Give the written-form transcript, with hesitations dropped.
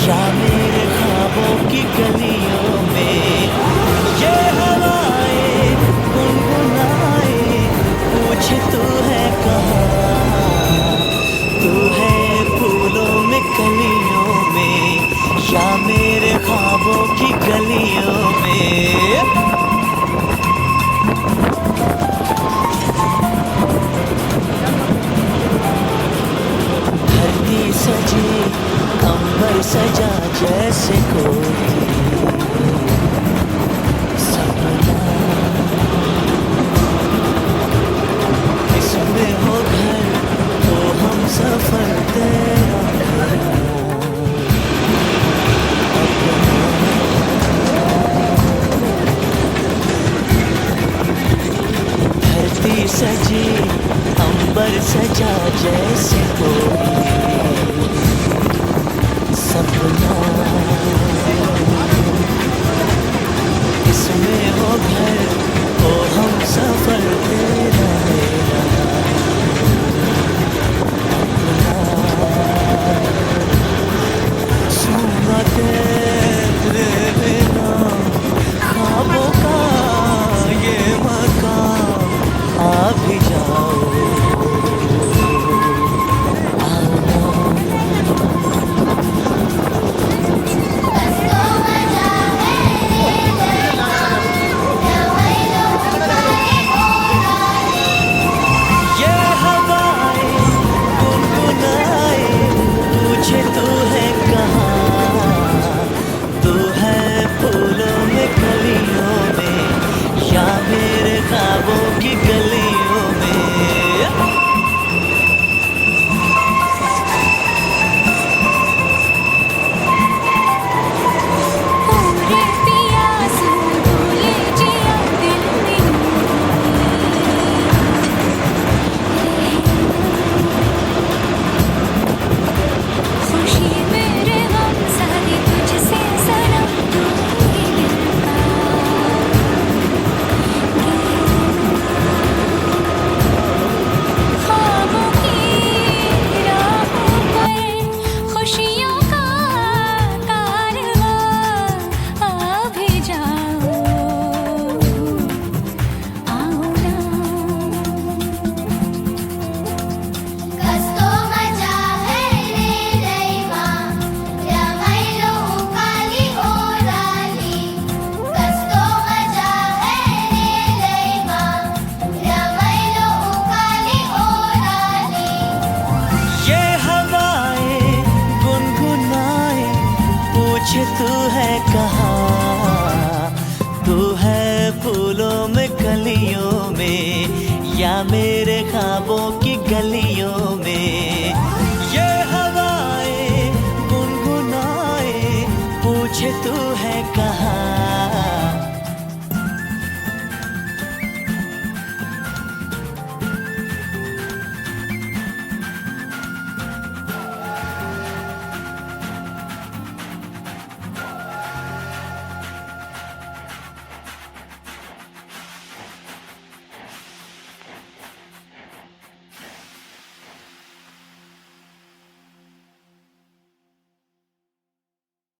या मेरे ख्वाबों की गलियों में ये हवाएं गुनगुनाए, पूछे तू है कहाँ, तू है फूलों में कलियों में या मेरे ख्वाबों की गलियों में। धरती सजी अंबर सजा जैसे कोई सपना, इसमें हो घर तो हम सफर तेरा धरती सजी अंबर सजा जैसे कोई सपना, इसमें हो घर तो हम सफर तेरा मेरा अपना। सुना तेरे बिना ख्वाबों का ये मकाम, आ भी जाओ की गलियों में। तू है कहाँ, तू है फूलों में कलियों में या मेरे ख्वाबों की गलियों में। ये हवाएं गुनगुनाए, पूछे तू है कहाँ।